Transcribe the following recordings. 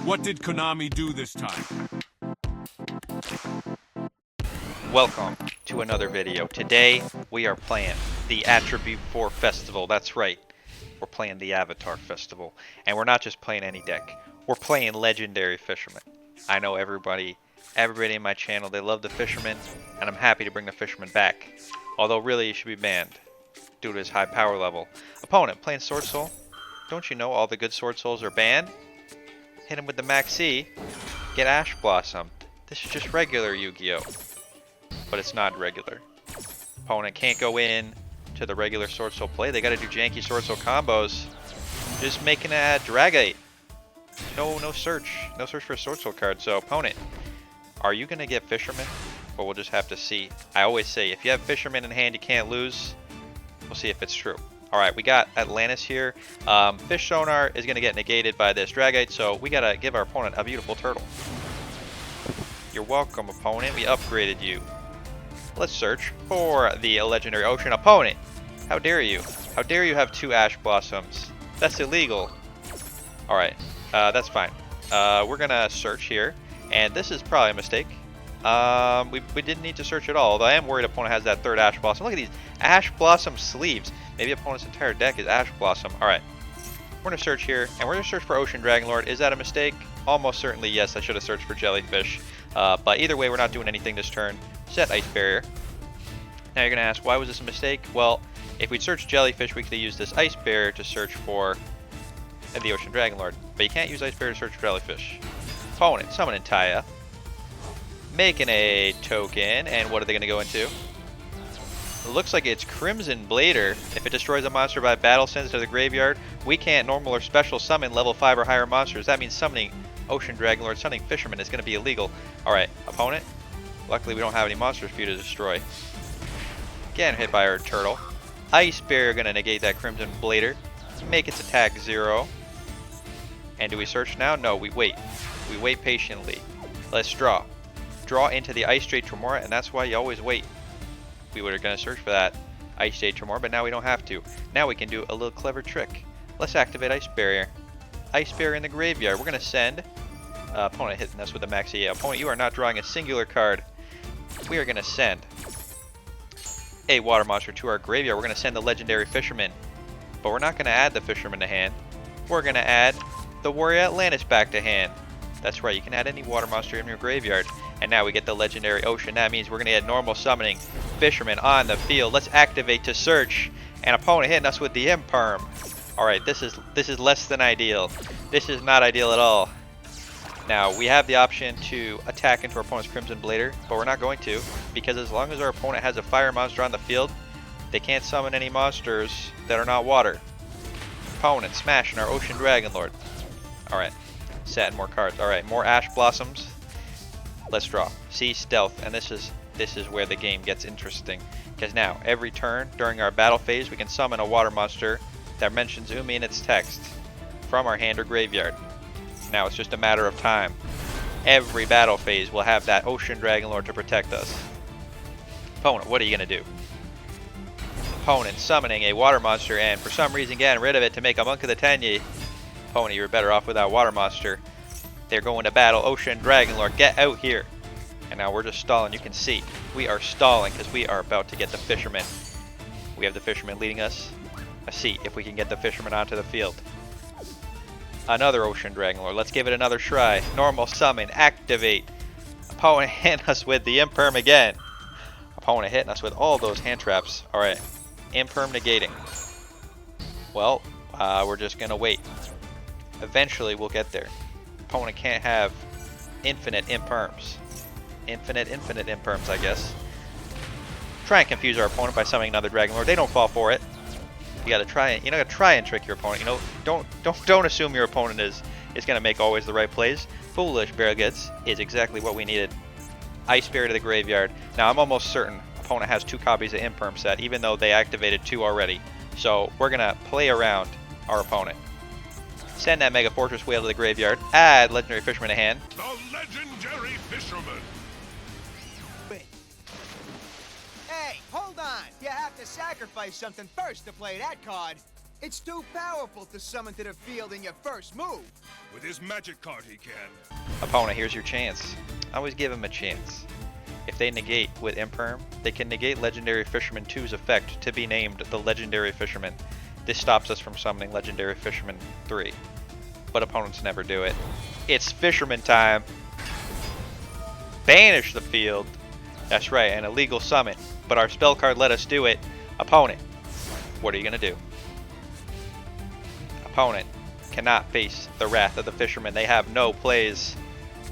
What did Konami do this time? Welcome to another video. Today we are playing the Attribute 4 Festival. That's right, we're playing the Avatar Festival. And we're not just playing any deck, we're playing Legendary Fisherman. I know everybody in my channel, they love the Fisherman, and I'm happy to bring the Fisherman back. Although really he should be banned due to his high power level. Opponent playing Sword Soul. Don't you know all the good Sword Souls are banned? Hit him with the Maxi, get Ash Blossom. This is just regular Yu-Gi-Oh! But it's not regular. Opponent can't go in to the regular Sword Soul play. They gotta do janky Sword Soul combos. Just making a Dragite. No search. No search for a Sword Soul card. So opponent, are you gonna get Fisherman? Or we'll just have to see. I always say, if you have Fisherman in hand, you can't lose. We'll see if it's true. Alright, we got Atlantis here. Fish Sonar is gonna get negated by this Dragite, so we gotta give our opponent a beautiful turtle. You're welcome, opponent. We upgraded you. Let's search for the Legendary Ocean. Opponent, how dare you? How dare you have 2 Ash Blossoms? That's illegal. Alright, that's fine. We're gonna search here, and this is probably a mistake. We didn't need to search at all, although I am worried opponent has that 3rd Ash Blossom. Look at these Ash Blossom sleeves. Maybe opponent's entire deck is Ash Blossom. Alright, we're gonna search here, and we're gonna search for Ocean Dragon Lord. Is that a mistake? Almost certainly yes, I should have searched for Jellyfish. But either way, we're not doing anything this turn. Set Ice Barrier. Now you're going to ask, why was this a mistake? Well, if we'd searched Jellyfish, we could have used this Ice Barrier to search for the Ocean Dragon Lord. But you can't use Ice Barrier to search for Jellyfish. Opponent, summoning Taya. Making a token, and what are they going to go into? It looks like it's Crimson Blader. If it destroys a monster by battle, sends it to the graveyard. We can't normal or special summon level 5 or higher monsters. That means summoning Ocean Dragon Lord, summoning Fisherman is going to be illegal. Alright, opponent. Luckily we don't have any monsters for you to destroy. Getting hit by our turtle. Ice Barrier going to negate that Crimson Blader. Make its attack 0. And do we search now? No, we wait. We wait patiently. Let's draw. Draw into the Ice Jade Tremora, and that's why you always wait. We were going to search for that Ice Jade Tremora, but now we don't have to. Now we can do a little clever trick. Let's activate Ice Barrier. Ice Barrier in the graveyard. We're going to send... opponent hitting us with the Maxi. Yeah, opponent, you are not drawing a singular card. We are going to send a water monster to our graveyard. We're going to send the Legendary Fisherman. But we're not going to add the Fisherman to hand. We're going to add the Warrior Atlantis back to hand. That's right, you can add any water monster in your graveyard. And now we get the Legendary Ocean. That means we're going to get normal summoning Fisherman on the field. Let's activate to search. And opponent hitting us with the Imperm. Alright, this is less than ideal. This is not ideal at all. Now, we have the option to attack into our opponent's Crimson Blader, but we're not going to, because as long as our opponent has a fire monster on the field, they can't summon any monsters that are not water. Opponent smashing our Ocean Dragon Lord. Alright, setting more cards. Alright, more Ash Blossoms. Let's draw. See, Stealth, and this is where the game gets interesting. Because now, every turn during our battle phase, we can summon a water monster that mentions Umi in its text from our hand or graveyard. Now it's just a matter of time. Every battle phase will have that Ocean Dragon Lord to protect us. Opponent, what are you going to do? Opponent summoning a water monster and for some reason getting rid of it to make a Monk of the Tenyi. Opponent, you're better off without water monster. They're going to battle Ocean Dragon Lord. Get out here. And now we're just stalling. You can see we are stalling because we are about to get the Fisherman. We have the Fisherman leading us. Let's see if we can get the Fisherman onto the field. Another Ocean Dragon Lord. Let's give it another try. Normal summon. Activate. Opponent hitting us with the Imperm again. Opponent hitting us with all those hand traps. Alright. Imperm negating. Well, we're just going to wait. Eventually we'll get there. Opponent can't have infinite Imperms. Infinite Imperms, I guess. Try and confuse our opponent by summoning another Dragon Lord. They don't fall for it. You gotta try it. You know, try and trick your opponent. You know, don't assume your opponent is gonna make always the right plays. Foolish Barragets is exactly what we needed. Ice Barrier to the graveyard. Now I'm almost certain opponent has 2 copies of Imperm set, even though they activated 2 already. So we're gonna play around our opponent. Send that Mega Fortress Whale to the graveyard. Add Legendary Fisherman to hand. The Legendary Fisherman. Hey, hold on! You have to sacrifice something first to play that card. It's too powerful to summon to the field in your first move. With his magic card he can. Opponent, here's your chance. Always give him a chance. If they negate with Imperm, they can negate Legendary Fisherman 2's effect to be named the Legendary Fisherman. This stops us from summoning Legendary Fisherman 3. But opponents never do it. It's Fisherman time! Banish the field! That's right, an illegal summon. But our spell card let us do it. Opponent, what are you gonna do? Opponent cannot face the wrath of the Fisherman. They have no plays.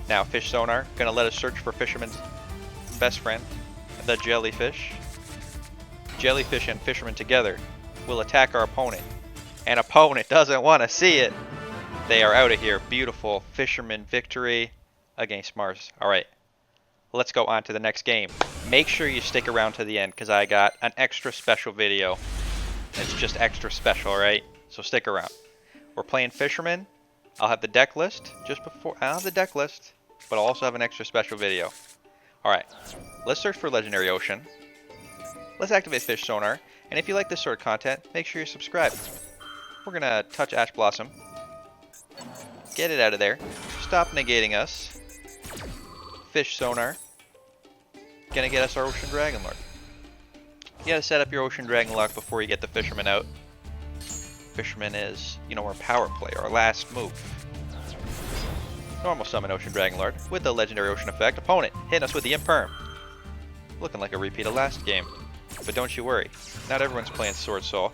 Now, Fish Sonar, gonna let us search for Fisherman's best friend, the Jellyfish. Jellyfish and Fisherman together will attack our opponent. And opponent doesn't want to see it. They are out of here. Beautiful Fisherman victory against Mars. Alright, let's go on to the next game. Make sure you stick around to the end because I got an extra special video. It's just extra special, alright? So stick around. We're playing Fisherman. I'll have the deck list just before. I'll have the deck list, but I'll also have an extra special video. Alright, let's search for Legendary Ocean. Let's activate Fish Sonar. And if you like this sort of content, make sure you're subscribed. We're going to touch Ash Blossom. Get it out of there. Stop negating us. Fish Sonar. Gonna get us our Ocean Dragon Lord. You gotta set up your Ocean Dragon Lock before you get the Fisherman out. Fisherman is, you know, our power play, our last move. Normal summon Ocean Dragon Lord with the Legendary Ocean effect. Opponent hitting us with the Imperm. Looking like a repeat of last game. But don't you worry, not everyone's playing Sword Soul.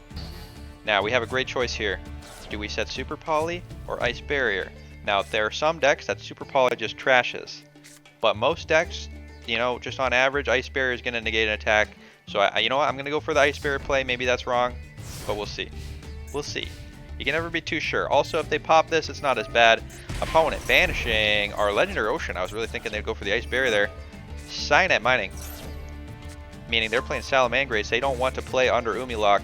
Now, we have a great choice here. Do we set Super Poly or Ice Barrier? Now, there are some decks that Super Poly just trashes. But most decks, you know, just on average, Ice Barrier is going to negate an attack. So, you know what, I'm going to go for the Ice Barrier play. Maybe that's wrong, but we'll see. We'll see. You can never be too sure. Also, if they pop this, it's not as bad. Opponent banishing our Legendary Ocean. I was really thinking they'd go for the Ice Barrier there. Cyanide Mining. Meaning they're playing Salamangrace. They don't want to play under Umi Lock.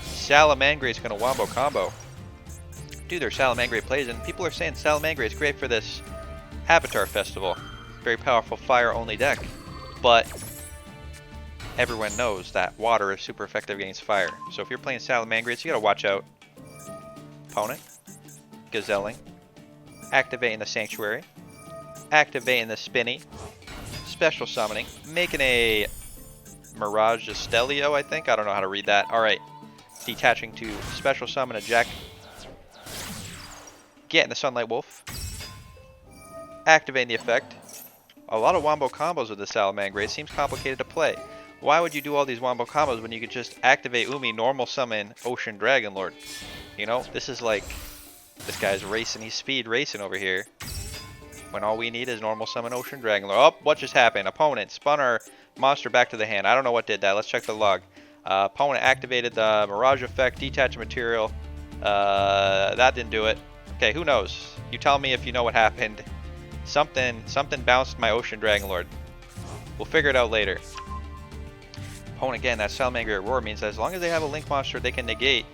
Salamangrace is going to wombo combo. Do their Salamangreat plays, and people are saying Salamangreat is great for this Avatar Festival. Very powerful fire-only deck. But everyone knows that water is super effective against fire. So if you're playing Salamangreats, you gotta watch out. Opponent. Gazelling. Activating the Sanctuary. Activating the Spinny. Special summoning. Making a Mirage Estelio, I think. I don't know how to read that. Alright. Detaching to special summon a Jack. Getting the Sunlight Wolf. Activating the effect. A lot of wombo combos with the Salamangreat. Seems complicated to play. Why would you do all these wombo combos when you could just activate Umi, normal summon Ocean Dragon Lord? You know, this is like, this guy's racing, he's speed racing over here. When all we need is normal summon Ocean Dragon Lord. Oh, what just happened? Opponent spun our monster back to the hand. I don't know what did that. Let's check the log. Opponent activated the Mirage effect, detach material. That didn't do it. Okay, who knows? You tell me if you know what happened. Something bounced my Ocean Dragon Lord. We'll figure it out later. Opponent, again, that Salamangreat Roar means that as long as they have a Link monster they can negate,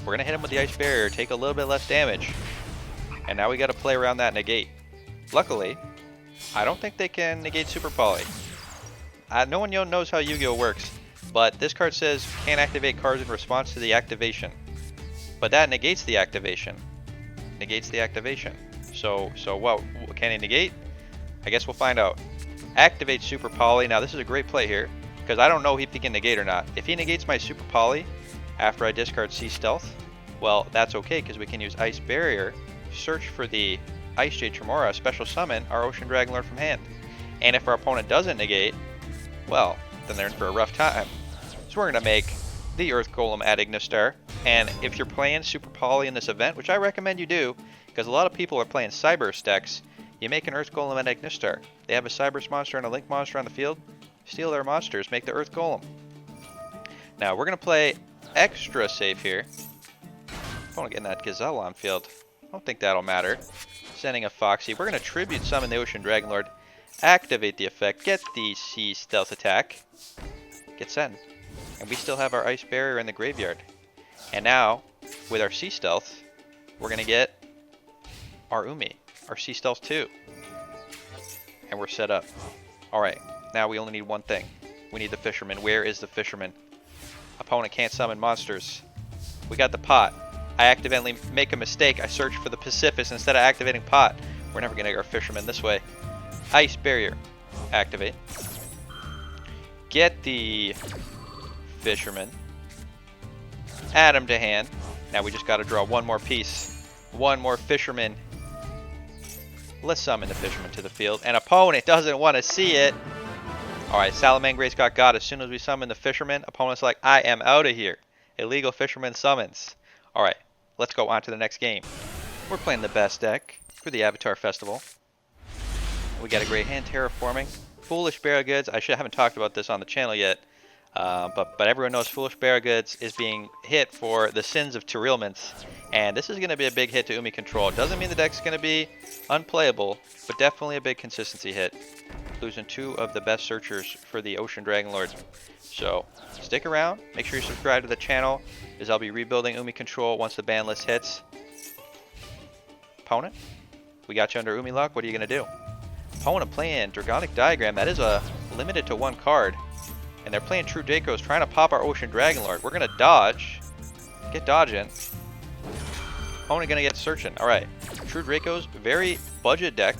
we're going to hit him with the Ice Barrier, take a little bit less damage. And now we got to play around that negate. Luckily, I don't think they can negate Super Poly. No one knows how Yu-Gi-Oh works, but this card says can't activate cards in response to the activation. But that negates the activation. Negates the activation. So what? Can he negate? I guess we'll find out. Activate Super Poly. Now this is a great play here, because I don't know if he can negate or not. If he negates my Super Poly after I discard Sea Stealth, well, that's okay, because we can use Ice Barrier, search for the Ice Jade Tremora, special summon our Ocean Dragon Lord from hand. And if our opponent doesn't negate, well, then they're in for a rough time. So we're going to make the Earth Golem at Ignistar. And if you're playing Super Poly in this event, which I recommend you do, because a lot of people are playing Cyberse decks, you make an Earth Golem at Ignistar. They have a Cyberse monster and a Link monster on the field, steal their monsters, make the Earth Golem. Now we're going to play extra safe here. I want to get that Gazelle on field. I don't think that'll matter. Sending a Foxy. We're going to tribute summon the Ocean Dragon Lord. Activate the effect. Get the Sea Stealth attack. Get sent. And we still have our Ice Barrier in the graveyard. And now, with our Sea Stealth, we're going to get our Umi. Our Sea Stealth 2. And we're set up. Alright, now we only need one thing. We need the Fisherman. Where is the Fisherman? Opponent can't summon monsters. We got the pot. I accidentally make a mistake. I search for the Pacific instead of activating pot. We're never going to get our Fisherman this way. Ice Barrier. Activate. Get the Fisherman. Add him to hand. Now we just got to draw one more piece. One more Fisherman. Let's summon the Fisherman to the field. An opponent doesn't want to see it. Alright, Salamangra's got. As soon as we summon the Fisherman, opponent's like, I am out of here. Illegal Fisherman summons. Alright, let's go on to the next game. We're playing the best deck for the Avatar Festival. We got a great hand, Terraforming. Foolish Barragoods. I haven't talked about this on the channel yet. But everyone knows Foolish Barragoods is being hit for the sins of Terilments. And this is going to be a big hit to Umi Control. Doesn't mean the deck's going to be unplayable, but definitely a big consistency hit. Losing 2 of the best searchers for the Ocean Dragon Lord. So, stick around. Make sure you subscribe to the channel, as I'll be rebuilding Umi Control once the ban list hits. Opponent, we got you under Umi Luck. What are you going to do? Opponent playing Dragonic Diagram. That is limited to 1 card. And they're playing True Dracos, trying to pop our Ocean Dragon Lord. We're going to dodge. Get dodging. Opponent going to get searching. Alright. True Dracos, very budget deck.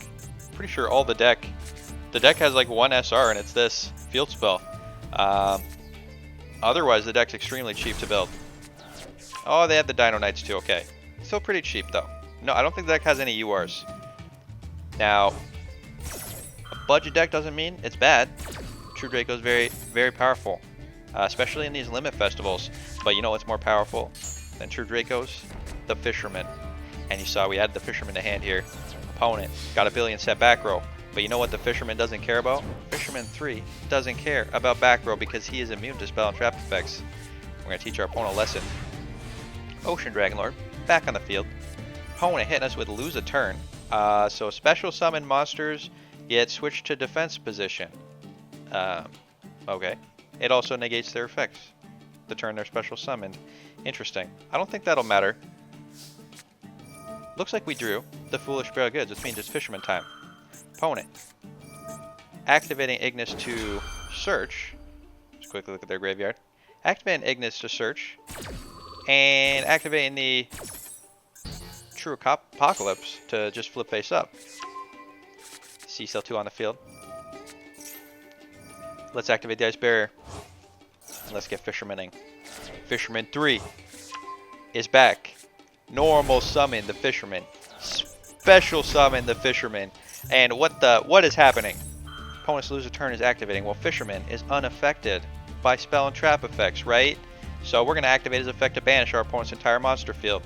Pretty sure all the deck has like 1 SR, and it's this field spell. Otherwise, the deck's extremely cheap to build. Oh, they have the Dino Knights too. Okay. Still pretty cheap, though. No, I don't think the deck has any URs. Now, a budget deck doesn't mean it's bad. True Draco is very, very powerful, especially in these limit festivals. But you know what's more powerful than True Dracos? The Fisherman. And you saw we added the Fisherman to hand here. Opponent got a billion set back row. But you know what the Fisherman doesn't care about? Fisherman 3 doesn't care about back row because he is immune to spell and trap effects. We're going to teach our opponent a lesson. Ocean Dragon Lord, back on the field. Opponent hitting us with lose a turn. So special summon monsters get switched to defense position. Okay. It also negates their effects the turn they're special summoned. Interesting. I don't think that'll matter. Looks like we drew the Foolish Barrel Goods, which means it's Fisherman time. Opponent. Activating Ignis to search. Just quickly look at their graveyard. Activating Ignis to search. And activating the True Apocalypse to just flip face up. C-Cell 2 on the field. Let's activate the Ice Barrier. Let's get Fishermaning. Fisherman 3 is back. Normal summon the Fisherman. Special summon the Fisherman. And what is happening? Opponent's lose a turn is activating. Well, Fisherman is unaffected by spell and trap effects, right? So we're going to activate his effect to banish our opponent's entire monster field.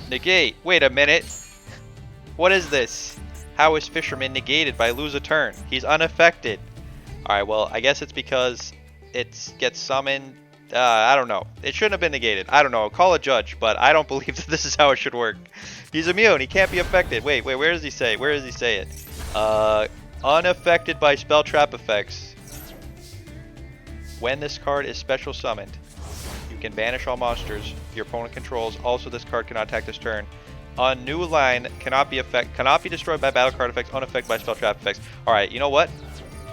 Negate. Wait a minute. What is this? How is Fisherman negated by lose a turn? He's unaffected. Alright, well, I guess it's because it gets summoned. I don't know. It shouldn't have been negated. I don't know. Call a judge, but I don't believe that this is how it should work. He's immune. He can't be affected. Wait, where does he say? Where does he say it? Unaffected by spell trap effects. When this card is special summoned, you can banish all monsters your opponent controls. Also, this card cannot attack this turn. A new line cannot be destroyed by battle card effects, unaffected by spell trap effects. Alright, you know what?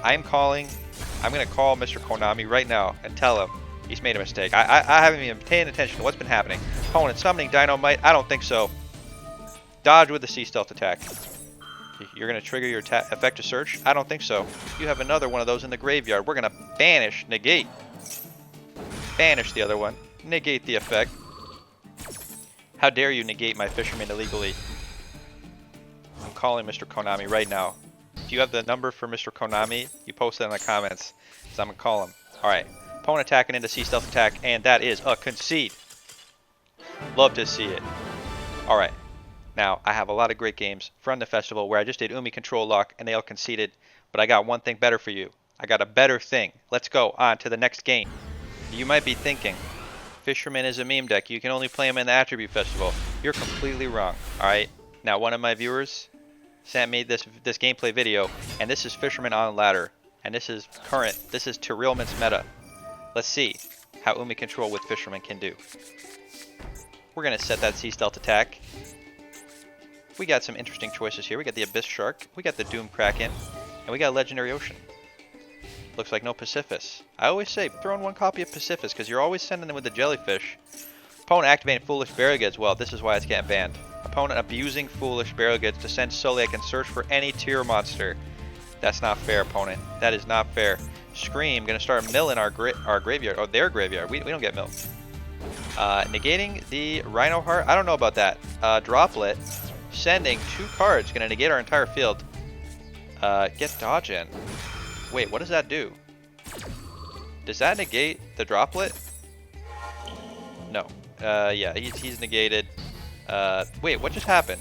I'm going to call Mr. Konami right now and tell him he's made a mistake. I haven't even been paying attention to what's been happening. Opponent summoning Dynamite? I don't think so. Dodge with the Sea Stealth attack. You're going to trigger your effect to search? I don't think so. You have another one of those in the graveyard. We're going to banish, negate. Banish the other one. Negate the effect. How dare you negate my Fisherman illegally? I'm calling Mr. Konami right now. If you have the number for Mr. Konami, you post it in the comments. So I'm going to call him. Alright. Opponent attacking into Sea Stealth attack, and that is a concede. Love to see it. Alright. Now, I have a lot of great games from the festival where I just did Umi Control Lock, and they all conceded. But I got one thing better for you. I got a better thing. Let's go on to the next game. You might be thinking, Fisherman is a meme deck. You can only play him in the Attribute Festival. You're completely wrong. Alright. Now, one of my viewers sent me this gameplay video, and this is Fisherman on ladder. And this is current. This is Terilments meta. Let's see how Umi Control with Fisherman can do. We're going to set that Sea Stealth attack. We got some interesting choices here. We got the Abyss Shark. We got the Doom Kraken. And we got Legendary Ocean. Looks like no Pacifist. I always say throw in one copy of Pacifist because you're always sending them with the jellyfish. Opponent activating Foolish Burial Goods. Well, this is why it's getting banned. Opponent abusing Foolish Burial Goods to send Soliak and search for any tier monster. That's not fair, opponent. That is not fair. Scream gonna start milling our graveyard, or their graveyard. We don't get milled. Negating the Rhino Heart. I don't know about that. Droplet sending 2 cards. Gonna negate our entire field. Get dodging. Wait, what does that do? Does that negate the Droplet? No. Yeah, he's negated. Wait, what just happened?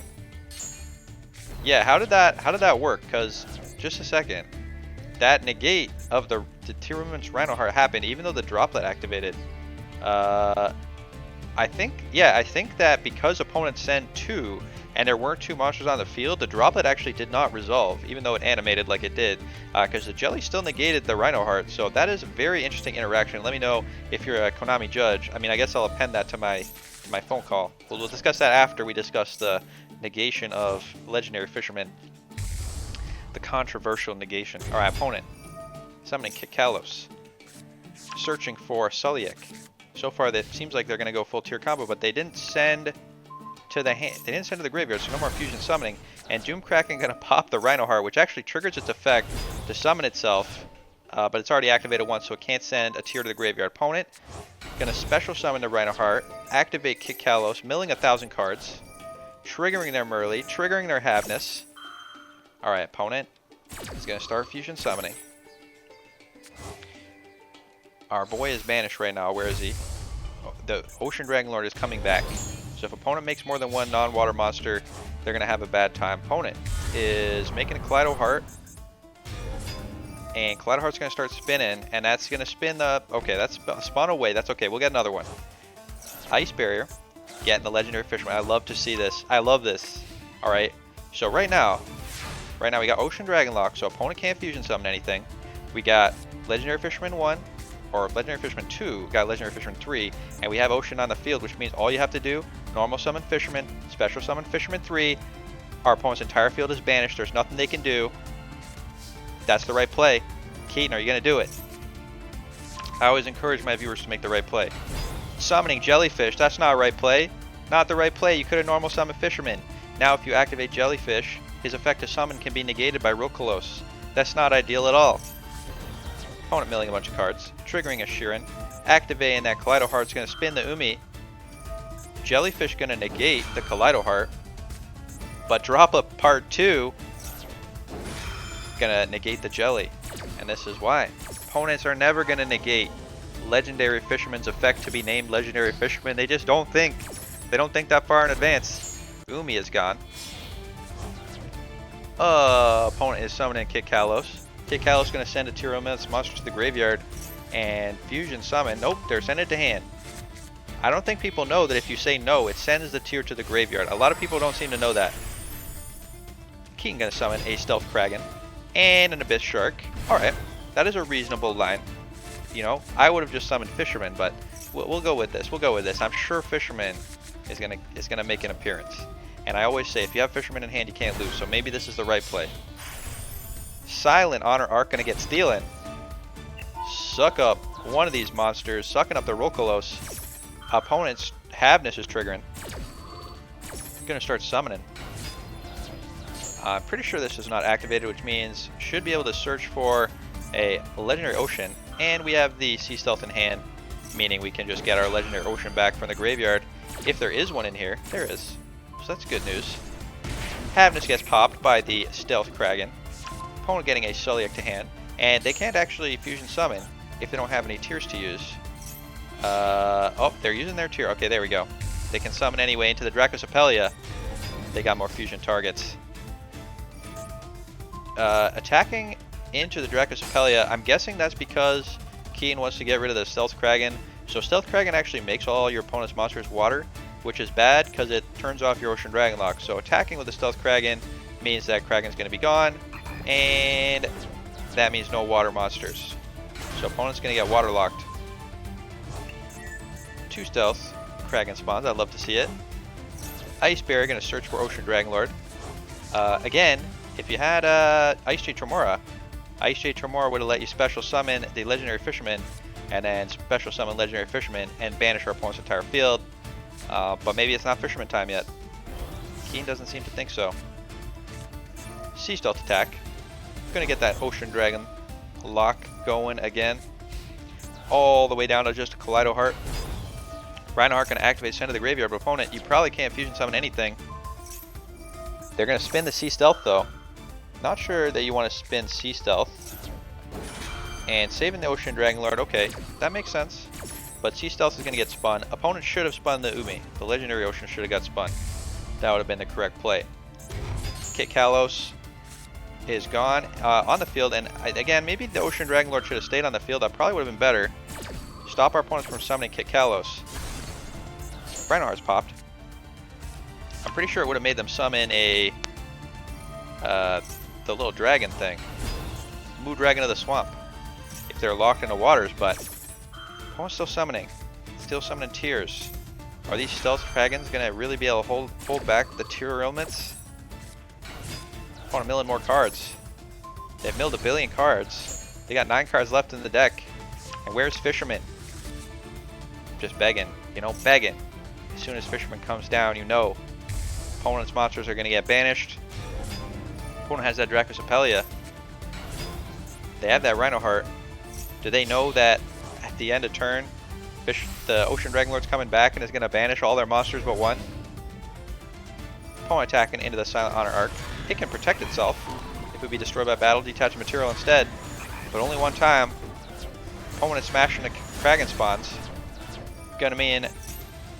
Yeah, how did that work? Because just a second, that negate of the Tyrannus Rhino Heart happened even though the Droplet activated. I think that because opponents send 2 and there weren't 2 monsters on the field, the Droplet actually did not resolve, even though it animated like it did, because the Jelly still negated the Rhino Heart. So that is a very interesting interaction. Let me know if you're a Konami judge. I mean, I guess I'll append that to my phone call. We'll discuss that after we discuss the negation of Legendary Fisherman. The controversial negation. Alright, opponent. Summoning Kikalos. Searching for Soliak. So far, it seems like they're going to go full tier combo, but they didn't send to the hand. They didn't send to the graveyard, so no more fusion summoning. And Doomkraken going to pop the Rhino Heart, which actually triggers its effect to summon itself, but it's already activated once, so it can't send a tier to the graveyard. Opponent going to special summon the Rhino Heart, activate Kikalos, milling 1,000 cards, triggering their Merly, triggering their Havness. All right, opponent is going to start fusion summoning. Our boy is banished right now. Where is he? Oh, the Ocean Dragon Lord is coming back. So if opponent makes more than 1 non-water monster, they're going to have a bad time. Opponent is making a Kaleido Heart. And Kaleido Heart's going to start spinning. And that's going to spin the... Okay, that's spun away. That's okay. We'll get another one. Ice Barrier. Getting the Legendary Fisherman. I love to see this. I love this. Alright. So right now we got Ocean Dragon Lock. So opponent can't fusion summon anything. We got Legendary Fisherman 1. Or Legendary Fisherman 2, got Legendary Fisherman 3, and we have Ocean on the field, which means all you have to do, normal summon Fisherman, special summon Fisherman 3, our opponent's entire field is banished, there's nothing they can do. That's the right play. Keaton, are you going to do it? I always encourage my viewers to make the right play. Summoning Jellyfish, that's not a right play. Not the right play, you could have normal summoned Fisherman. Now if you activate Jellyfish, his effect to summon can be negated by Rokolos. That's not ideal at all. Opponent milling a bunch of cards, triggering a Shirin, activating that Kaleido Heart's going to spin the Umi. Jellyfish going to negate the Kaleido Heart, but drop up part 2, going to negate the Jelly, and this is why. Opponents are never going to negate Legendary Fisherman's effect to be named Legendary Fisherman. They just don't think. They don't think that far in advance. Umi is gone. Opponent is summoning Kikalos. Kikalos is going to send a Tyrannus monster to the graveyard and fusion summon. Nope, they're sending it to hand. I don't think people know that if you say no, it sends the tier to the graveyard. A lot of people don't seem to know that. Keaton going to summon a Stealth Kraken and an Abyss Shark. Alright, that is a reasonable line. You know, I would have just summoned Fisherman, but we'll go with this. We'll go with this. I'm sure Fisherman is gonna make an appearance. And I always say, if you have Fisherman in hand, you can't lose. So maybe this is the right play. Silent Honor Arc gonna get stealing. Suck up one of these monsters, sucking up the Rokolos. Opponent's Havness is triggering. Gonna start summoning. I'm pretty sure this is not activated, which means should be able to search for a Legendary Ocean. And we have the Sea Stealth in hand, meaning we can just get our Legendary Ocean back from the graveyard. If there is one in here, there is. So that's good news. Havness gets popped by the Stealth Kraken. Opponent getting a Soliak to hand, and they can't actually fusion summon if they don't have any tiers to use. Oh, they're using their tier. Okay, there we go. They can summon anyway into the Dracosopelia. They got more fusion targets. Attacking into the Dracosopelia, I'm guessing that's because Keen wants to get rid of the Stealth Kraken. So Stealth Kraken actually makes all your opponent's monsters water, which is bad because it turns off your Ocean Dragon Lock. So attacking with the Stealth Kraken means that Kraken's going to be gone, and that means no water monsters. So opponent's going to get water locked. 2 Stealth Kraken spawns. I'd love to see it. Ice Barrier going to search for Ocean Dragon Lord. Again, if you had Ice Tree Tremora, Ice Shade Tremor would have let you special summon the Legendary Fisherman, and then special summon Legendary Fisherman and banish our opponent's entire field. But maybe it's not Fisherman time yet. Keen doesn't seem to think so. Sea Stealth attack. Gonna get that Ocean Dragon lock going again. All the way down to just a Kaleido Heart. Rhino Heart gonna activate Send to the Graveyard, but opponent, you probably can't fusion summon anything. They're gonna spin the Sea Stealth though. Not sure that you want to spin Sea Stealth. And saving the Ocean Dragon Lord, okay, that makes sense. But Sea Stealth is gonna get spun. Opponent should have spun the Umi. The Legendary Ocean should have got spun. That would have been the correct play. Kit Kalos is gone on the field, and again, maybe the Ocean Dragon Lord should have stayed on the field. That probably would have been better. Stop our opponents from summoning Kit Kalos. Rhinor's popped. I'm pretty sure it would have made them summon a the little dragon thing, Moo Dragon of the Swamp, if they're locked in the waters. But opponent's still summoning Tears. Are these Stealth Dragons gonna really be able to hold back the Tear ailments? Opponent milling more cards. They've milled 1 billion cards. They got 9 cards left in the deck. And where's Fisherman? Just begging, you know, begging. As soon as Fisherman comes down, you know opponent's monsters are going to get banished. Opponent has that Dracus Apelia. They have that Rhino Heart. Do they know that at the end of turn, the Ocean Dragon Lord's coming back and is going to banish all their monsters but one? Opponent attacking into the Silent Honor Arc. It can protect itself. It would be destroyed by battle, detach material instead. But only one time. Opponent is smashing the Kraken spawns. Gonna mean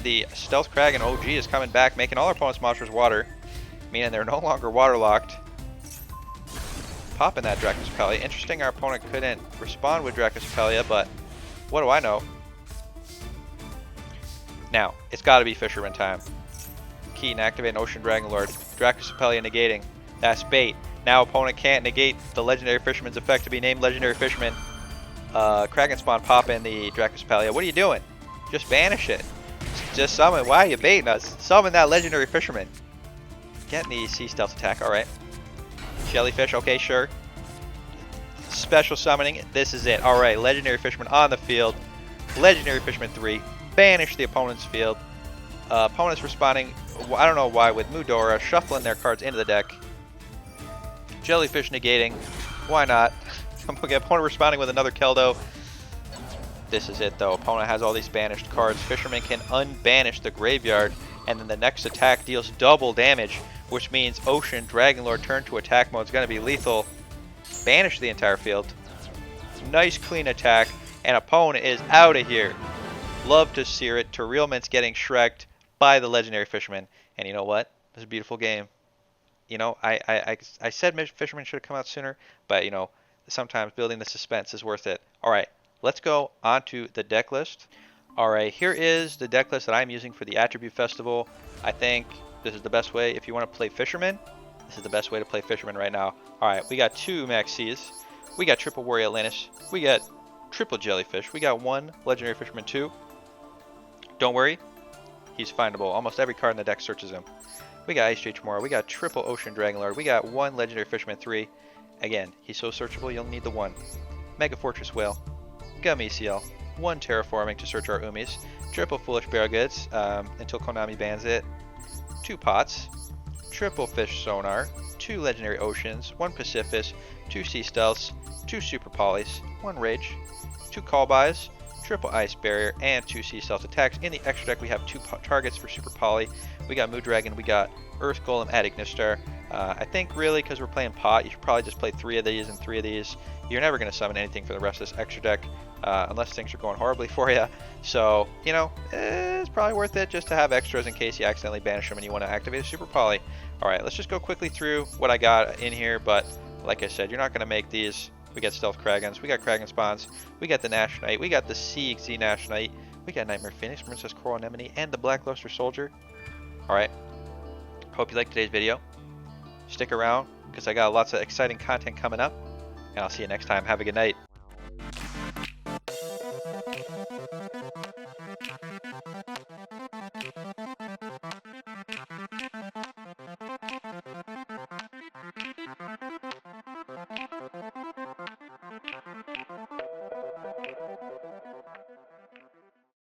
the Stealth Kraken OG is coming back, making all our opponent's monsters water. Meaning they're no longer waterlocked. Popping that Dracus Apelia. Interesting, our opponent couldn't respond with Dracus Apelia, but what do I know? Now, it's gotta be Fisherman time. Key and activate an Ocean Dragon Lord. Dracus Apelia negating. That's bait. Now opponent can't negate the Legendary Fisherman's effect to be named Legendary Fisherman. Kraken spawn pop in the Dracus Apelia. What are you doing? Just banish it. Just summon. Why are you baiting us? Summon that Legendary Fisherman. Getting the Sea Stealth attack. Alright. Jellyfish. Okay, sure. Special summoning. This is it. Alright. Legendary Fisherman on the field. Legendary Fisherman 3. Banish the opponent's field. Opponent's responding, I don't know why, with Mudora, shuffling their cards into the deck. Jellyfish negating. Why not? Opponent responding with another Keldo. This is it though. Opponent has all these banished cards. Fisherman can unbanish the graveyard, and then the next attack deals double damage, which means Ocean Dragon Lord turn to attack mode is going to be lethal. Banish the entire field. Nice clean attack, and opponent is out of here. Love to see it. Tearlment's getting shreked by the Legendary Fisherman, and you know what? It's a beautiful game. You know, I said Fisherman should have come out sooner, but you know, sometimes building the suspense is worth it. All right, let's go on to the deck list. All right, here is the deck list that I'm using for the Attribute Festival. I think this is the best way if you want to play Fisherman. This is the best way to play Fisherman right now. All right, we got 2 Maxis. We got triple Warrior Atlantis. We got triple Jellyfish. We got 1 Legendary Fisherman 2. Don't worry, he's findable. Almost every card in the deck searches him. We got Ice Shade Tremor. We got triple Ocean Dragon Lord. We got 1 Legendary Fisherman 3. Again, he's so searchable, you'll need the 1. Mega Fortress Whale. Gummy Seal. 1 Terraforming to search our Umis. Triple Foolish Barrel Goods until Konami bans it. 2 Pots. Triple Fish Sonar. 2 Legendary Oceans. 1 Pacifist. 2 Sea Stealths. 2 Super Polys. 1 Rage. 2 Call Buys. Triple Ice Barrier, and 2 Sea Stealth attacks. In the extra deck, we have 2 targets for Super Poly. We got Moo Dragon, we got Earth Golem at Ignistar. I think really, because we're playing Pot, you should probably just play 3 of these and 3 of these. You're never going to summon anything for the rest of this extra deck, unless things are going horribly for you. So, you know, it's probably worth it just to have extras in case you accidentally banish them and you want to activate a Super Poly. Alright, let's just go quickly through what I got in here, but like I said, you're not going to make these. We got Stealth Kragans, we got Kraken Spawns, we got the Nash Knight, we got the CXZ Nash Knight, we got Nightmare Phoenix, Princess Coral Anemone, and the Blackluster Soldier. Alright, hope you liked today's video. Stick around, because I got lots of exciting content coming up, and I'll see you next time. Have a good night.